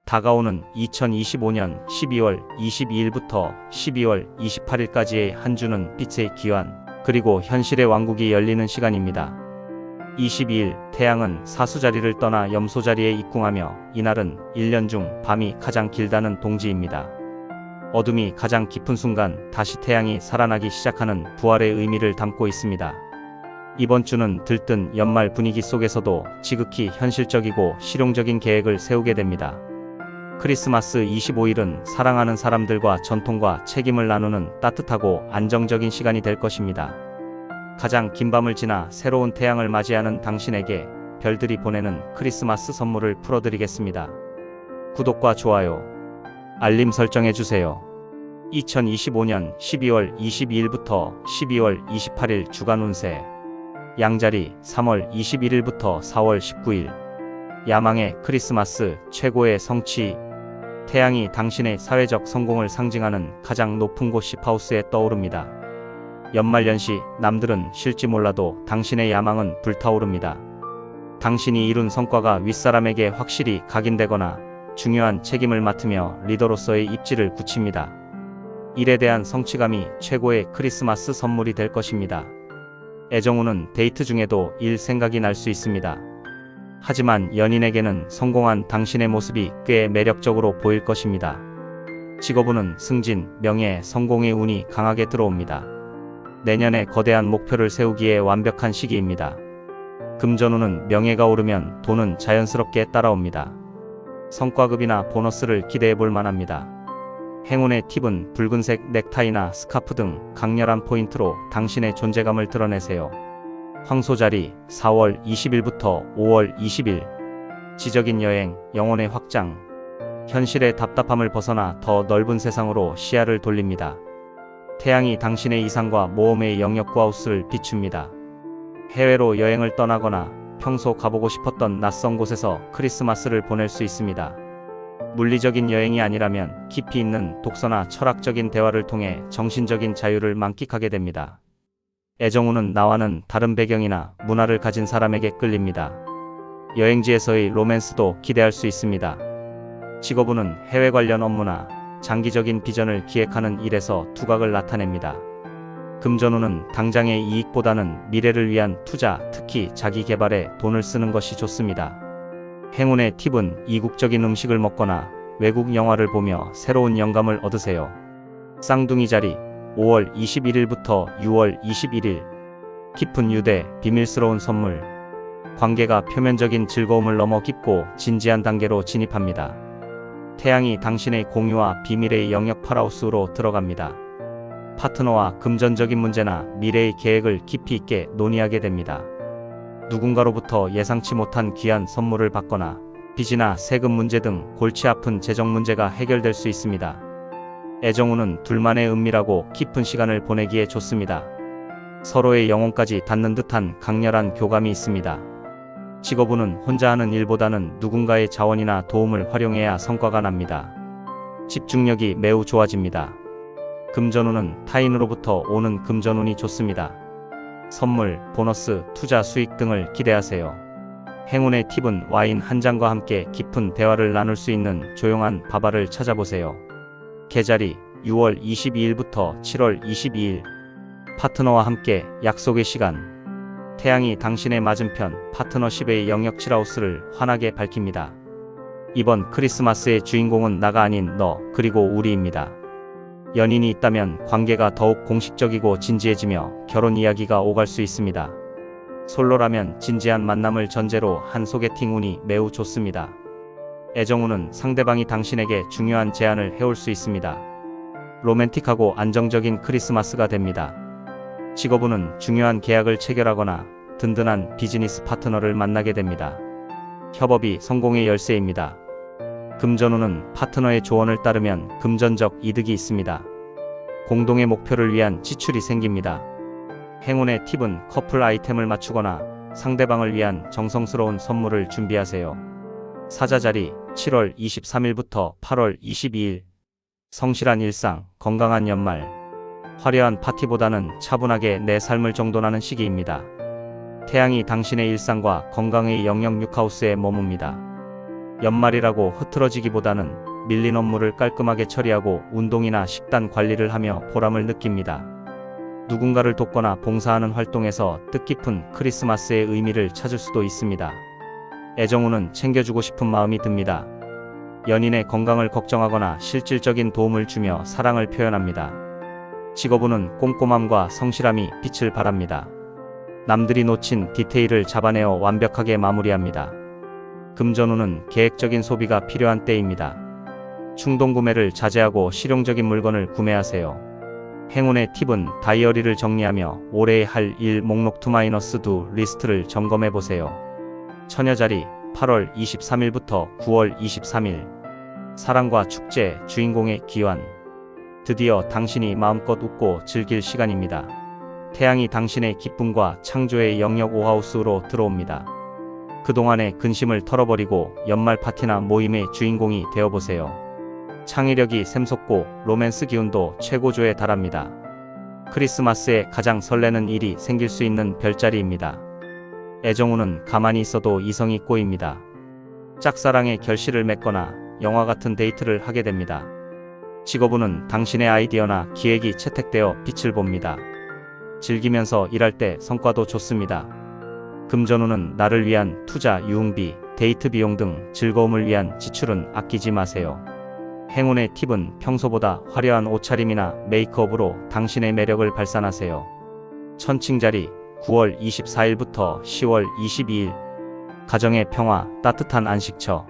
다가오는 2025년 12월 22일부터 12월 28일까지의 한 주는 빛의 기환, 그리고 현실의 왕국이 열리는 시간입니다. 22일 태양은 사수자리를 떠나 염소자리에 입궁하며 이날은 1년 중 밤이 가장 길다는 동지입니다. 어둠이 가장 깊은 순간 다시 태양이 살아나기 시작하는 부활의 의미를 담고 있습니다. 이번 주는 들뜬 연말 분위기 속에서도 지극히 현실적이고 실용적인 계획을 세우게 됩니다. 크리스마스 25일은 사랑하는 사람들과 전통과 책임을 나누는 따뜻하고 안정적인 시간이 될 것입니다. 가장 긴 밤을 지나 새로운 태양을 맞이하는 당신에게 별들이 보내는 크리스마스 선물을 풀어드리겠습니다. 구독과 좋아요, 알림 설정해주세요. 2025년 12월 22일부터 12월 28일 주간 운세. 양자리 3월 21일부터 4월 19일. 야망의 크리스마스, 최고의 성취. 태양이 당신의 사회적 성공을 상징하는 가장 높은 곳 10하우스에 떠오릅니다. 연말연시, 남들은 쉴지 몰라도 당신의 야망은 불타오릅니다. 당신이 이룬 성과가 윗사람에게 확실히 각인되거나 중요한 책임을 맡으며 리더로서의 입지를 굳힙니다. 일에 대한 성취감이 최고의 크리스마스 선물이 될 것입니다. 애정운은 데이트 중에도 일 생각이 날 수 있습니다. 하지만 연인에게는 성공한 당신의 모습이 꽤 매력적으로 보일 것입니다. 직업운은 승진, 명예, 성공의 운이 강하게 들어옵니다. 내년에 거대한 목표를 세우기에 완벽한 시기입니다. 금전운은 명예가 오르면 돈은 자연스럽게 따라옵니다. 성과급이나 보너스를 기대해 볼 만합니다. 행운의 팁은 붉은색 넥타이나 스카프 등 강렬한 포인트로 당신의 존재감을 드러내세요. 황소자리 4월 20일부터 5월 20일. 지적인 여행, 영혼의 확장. 현실의 답답함을 벗어나 더 넓은 세상으로 시야를 돌립니다. 태양이 당신의 이상과 모험의 영역 하우스를 비춥니다. 해외로 여행을 떠나거나 평소 가보고 싶었던 낯선 곳에서 크리스마스를 보낼 수 있습니다. 물리적인 여행이 아니라면 깊이 있는 독서나 철학적인 대화를 통해 정신적인 자유를 만끽하게 됩니다. 애정운은 나와는 다른 배경이나 문화를 가진 사람에게 끌립니다. 여행지에서의 로맨스도 기대할 수 있습니다. 직업운은 해외 관련 업무나 장기적인 비전을 기획하는 일에서 두각을 나타냅니다. 금전운은 당장의 이익보다는 미래를 위한 투자, 특히 자기 개발에 돈을 쓰는 것이 좋습니다. 행운의 팁은 이국적인 음식을 먹거나 외국 영화를 보며 새로운 영감을 얻으세요. 쌍둥이 자리 5월 21일부터 6월 21일. 깊은 유대, 비밀스러운 선물. 관계가 표면적인 즐거움을 넘어 깊고 진지한 단계로 진입합니다. 태양이 당신의 공유와 비밀의 영역 8하우스로 들어갑니다. 파트너와 금전적인 문제나 미래의 계획을 깊이 있게 논의하게 됩니다. 누군가로부터 예상치 못한 귀한 선물을 받거나 빚이나 세금 문제 등 골치 아픈 재정 문제가 해결될 수 있습니다. 애정운은 둘만의 은밀하고 깊은 시간을 보내기에 좋습니다. 서로의 영혼까지 닿는 듯한 강렬한 교감이 있습니다. 직업운은 혼자 하는 일보다는 누군가의 자원이나 도움을 활용해야 성과가 납니다. 집중력이 매우 좋아집니다. 금전운은 타인으로부터 오는 금전운이 좋습니다. 선물, 보너스, 투자 수익 등을 기대하세요. 행운의 팁은 와인 한 잔과 함께 깊은 대화를 나눌 수 있는 조용한 바바를 찾아보세요. 계자리 6월 22일부터 7월 22일. 파트너와 함께 약속의 시간. 태양이 당신의 맞은편 파트너십의 영역 7하우스를 환하게 밝힙니다. 이번 크리스마스의 주인공은 나가 아닌 너, 그리고 우리입니다. 연인이 있다면 관계가 더욱 공식적이고 진지해지며 결혼 이야기가 오갈 수 있습니다. 솔로라면 진지한 만남을 전제로 한 소개팅 운이 매우 좋습니다. 애정운은 상대방이 당신에게 중요한 제안을 해올 수 있습니다. 로맨틱하고 안정적인 크리스마스가 됩니다. 직업운은 중요한 계약을 체결하거나 든든한 비즈니스 파트너를 만나게 됩니다. 협업이 성공의 열쇠입니다. 금전운은 파트너의 조언을 따르면 금전적 이득이 있습니다. 공동의 목표를 위한 지출이 생깁니다. 행운의 팁은 커플 아이템을 맞추거나 상대방을 위한 정성스러운 선물을 준비하세요. 사자자리 7월 23일부터 8월 22일. 성실한 일상, 건강한 연말. 화려한 파티보다는 차분하게 내 삶을 정돈하는 시기입니다. 태양이 당신의 일상과 건강의 영역 6하우스에 머뭅니다. 연말이라고 흐트러지기보다는 밀린 업무를 깔끔하게 처리하고 운동이나 식단 관리를 하며 보람을 느낍니다. 누군가를 돕거나 봉사하는 활동에서 뜻깊은 크리스마스의 의미를 찾을 수도 있습니다. 애정우는 챙겨주고 싶은 마음이 듭니다. 연인의 건강을 걱정하거나 실질적인 도움을 주며 사랑을 표현합니다. 직업운은 꼼꼼함과 성실함이 빛을 발합니다. 남들이 놓친 디테일을 잡아내어 완벽하게 마무리합니다. 금전운은 계획적인 소비가 필요한 때입니다. 충동구매를 자제하고 실용적인 물건을 구매하세요. 행운의 팁은 다이어리를 정리하며 올해의 할 일 목록 투-두 리스트를 점검해보세요. 처녀자리 8월 23일부터 9월 23일 사랑과 축제 주인공의 기환. 드디어 당신이 마음껏 웃고 즐길 시간입니다. 태양이 당신의 기쁨과 창조의 영역 5하우스로 들어옵니다. 그동안의 근심을 털어버리고 연말 파티나 모임의 주인공이 되어보세요. 창의력이 샘솟고 로맨스 기운도 최고조에 달합니다. 크리스마스에 가장 설레는 일이 생길 수 있는 별자리입니다. 애정운은 가만히 있어도 이성이 꼬입니다. 짝사랑의 결실을 맺거나 영화 같은 데이트를 하게 됩니다. 직업운은 당신의 아이디어나 기획이 채택되어 빛을 봅니다. 즐기면서 일할 때 성과도 좋습니다. 금전운은 나를 위한 투자, 유흥비, 데이트 비용 등 즐거움을 위한 지출은 아끼지 마세요. 행운의 팁은 평소보다 화려한 옷차림이나 메이크업으로 당신의 매력을 발산하세요. 천칭자리 9월 24일부터 10월 22일 가정의 평화, 따뜻한 안식처.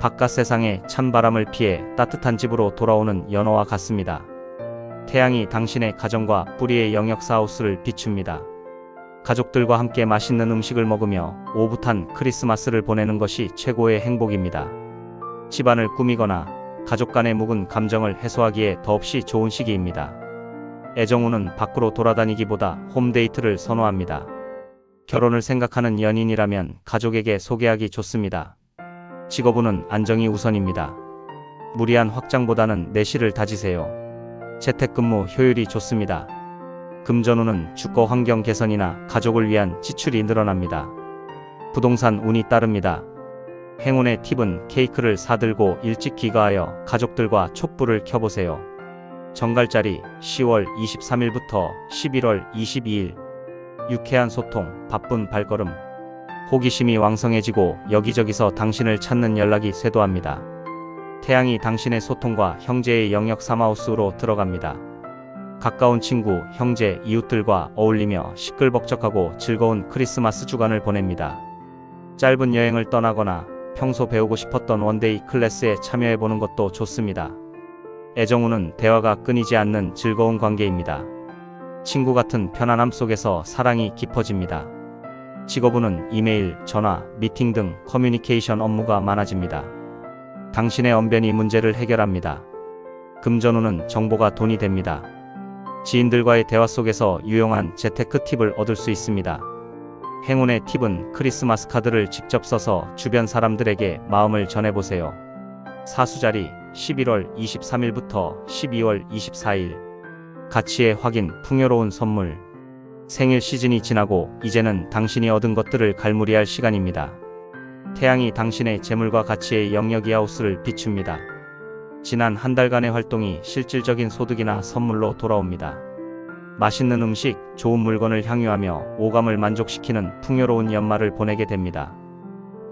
바깥 세상의 찬바람을 피해 따뜻한 집으로 돌아오는 연어와 같습니다. 태양이 당신의 가정과 뿌리의 영역 4하우스를 비춥니다. 가족들과 함께 맛있는 음식을 먹으며 오붓한 크리스마스를 보내는 것이 최고의 행복입니다. 집안을 꾸미거나 가족 간의 묵은 감정을 해소하기에 더없이 좋은 시기입니다. 애정운은 밖으로 돌아다니기보다 홈데이트를 선호합니다. 결혼을 생각하는 연인이라면 가족에게 소개하기 좋습니다. 직업운은 안정이 우선입니다. 무리한 확장보다는 내실을 다지세요. 재택근무 효율이 좋습니다. 금전운은 주거 환경 개선이나 가족을 위한 지출이 늘어납니다. 부동산 운이 따릅니다. 행운의 팁은 케이크를 사들고 일찍 귀가하여 가족들과 촛불을 켜보세요. 정갈자리 10월 23일부터 11월 22일 유쾌한 소통, 바쁜 발걸음. 호기심이 왕성해지고 여기저기서 당신을 찾는 연락이 쇄도합니다. 태양이 당신의 소통과 형제의 영역 3하우스로 들어갑니다. 가까운 친구, 형제, 이웃들과 어울리며 시끌벅적하고 즐거운 크리스마스 주간을 보냅니다. 짧은 여행을 떠나거나 평소 배우고 싶었던 원데이 클래스에 참여해보는 것도 좋습니다. 애정운은 대화가 끊이지 않는 즐거운 관계입니다. 친구 같은 편안함 속에서 사랑이 깊어집니다. 직업운은 이메일, 전화, 미팅 등 커뮤니케이션 업무가 많아집니다. 당신의 언변이 문제를 해결합니다. 금전운은 정보가 돈이 됩니다. 지인들과의 대화 속에서 유용한 재테크 팁을 얻을 수 있습니다. 행운의 팁은 크리스마스 카드를 직접 써서 주변 사람들에게 마음을 전해보세요. 사수자리 11월 23일부터 12월 24일 가치의 확인, 풍요로운 선물. 생일 시즌이 지나고 이제는 당신이 얻은 것들을 갈무리할 시간입니다. 태양이 당신의 재물과 가치의 영역 2하우스를 비춥니다. 지난 한 달간의 활동이 실질적인 소득이나 선물로 돌아옵니다. 맛있는 음식, 좋은 물건을 향유하며 오감을 만족시키는 풍요로운 연말을 보내게 됩니다.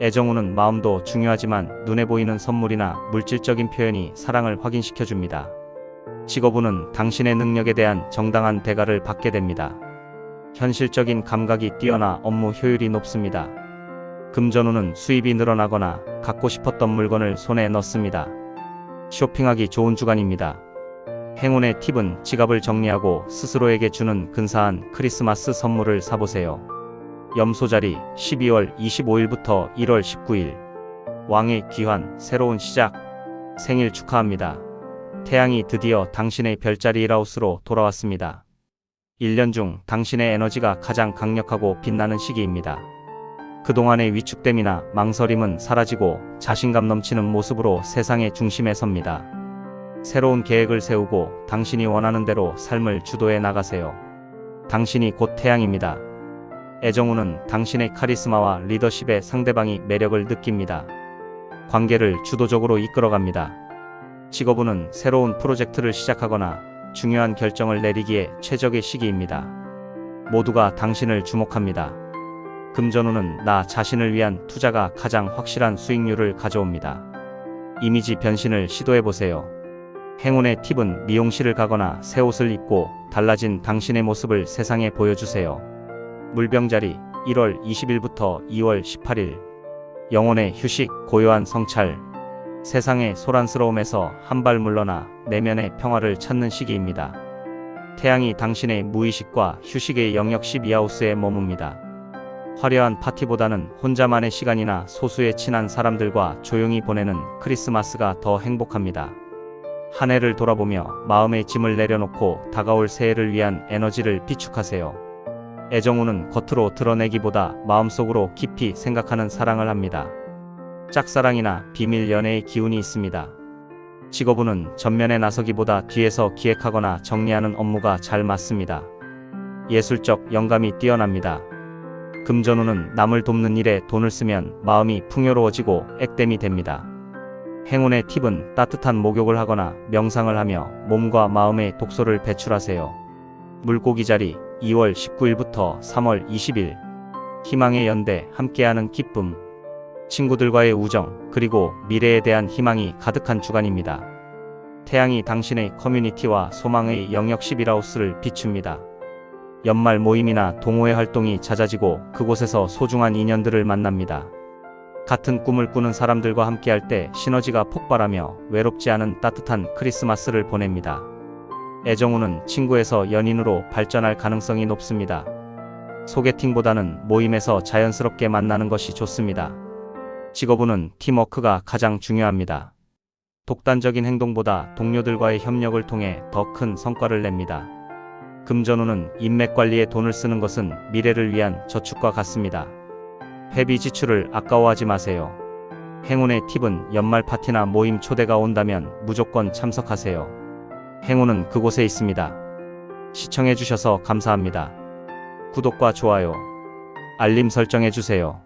애정운은 마음도 중요하지만 눈에 보이는 선물이나 물질적인 표현이 사랑을 확인시켜줍니다. 직업운은 당신의 능력에 대한 정당한 대가를 받게 됩니다. 현실적인 감각이 뛰어나 업무 효율이 높습니다. 금전운은 수입이 늘어나거나 갖고 싶었던 물건을 손에 넣습니다. 쇼핑하기 좋은 주간입니다. 행운의 팁은 지갑을 정리하고 스스로에게 주는 근사한 크리스마스 선물을 사보세요. 염소자리 12월 25일부터 1월 19일 왕의 귀환, 새로운 시작. 생일 축하합니다. 태양이 드디어 당신의 별자리 1하우스로 돌아왔습니다. 1년 중 당신의 에너지가 가장 강력하고 빛나는 시기입니다. 그동안의 위축됨이나 망설임은 사라지고 자신감 넘치는 모습으로 세상의 중심에 섭니다. 새로운 계획을 세우고 당신이 원하는 대로 삶을 주도해 나가세요. 당신이 곧 태양입니다. 애정운은 당신의 카리스마와 리더십에 상대방이 매력을 느낍니다. 관계를 주도적으로 이끌어갑니다. 직업운은 새로운 프로젝트를 시작하거나 중요한 결정을 내리기에 최적의 시기입니다. 모두가 당신을 주목합니다. 금전운은 나 자신을 위한 투자가 가장 확실한 수익률을 가져옵니다. 이미지 변신을 시도해보세요. 행운의 팁은 미용실을 가거나 새 옷을 입고 달라진 당신의 모습을 세상에 보여주세요. 물병자리 1월 20일부터 2월 18일. 영혼의 휴식, 고요한 성찰. 세상의 소란스러움에서 한 발 물러나 내면의 평화를 찾는 시기입니다. 태양이 당신의 무의식과 휴식의 영역 12하우스에 머뭅니다. 화려한 파티보다는 혼자만의 시간이나 소수의 친한 사람들과 조용히 보내는 크리스마스가 더 행복합니다. 한 해를 돌아보며 마음의 짐을 내려놓고 다가올 새해를 위한 에너지를 비축하세요. 애정운은 겉으로 드러내기보다 마음속으로 깊이 생각하는 사랑을 합니다. 짝사랑이나 비밀 연애의 기운이 있습니다. 직업운은 전면에 나서기보다 뒤에서 기획하거나 정리하는 업무가 잘 맞습니다. 예술적 영감이 뛰어납니다. 금전운은 남을 돕는 일에 돈을 쓰면 마음이 풍요로워지고 액땜이 됩니다. 행운의 팁은 따뜻한 목욕을 하거나 명상을 하며 몸과 마음의 독소를 배출하세요. 물고기 자리 2월 19일부터 3월 20일. 희망의 연대, 함께하는 기쁨. 친구들과의 우정, 그리고 미래에 대한 희망이 가득한 주간입니다. 태양이 당신의 커뮤니티와 소망의 영역 11하우스를 비춥니다. 연말 모임이나 동호회 활동이 잦아지고 그곳에서 소중한 인연들을 만납니다. 같은 꿈을 꾸는 사람들과 함께할 때 시너지가 폭발하며 외롭지 않은 따뜻한 크리스마스를 보냅니다. 애정운은 친구에서 연인으로 발전할 가능성이 높습니다. 소개팅보다는 모임에서 자연스럽게 만나는 것이 좋습니다. 직업운은 팀워크가 가장 중요합니다. 독단적인 행동보다 동료들과의 협력을 통해 더 큰 성과를 냅니다. 금전운은 인맥 관리에 돈을 쓰는 것은 미래를 위한 저축과 같습니다. 회비 지출을 아까워하지 마세요. 행운의 팁은 연말 파티나 모임 초대가 온다면 무조건 참석하세요. 행운은 그곳에 있습니다. 시청해주셔서 감사합니다. 구독과 좋아요, 알림 설정해주세요.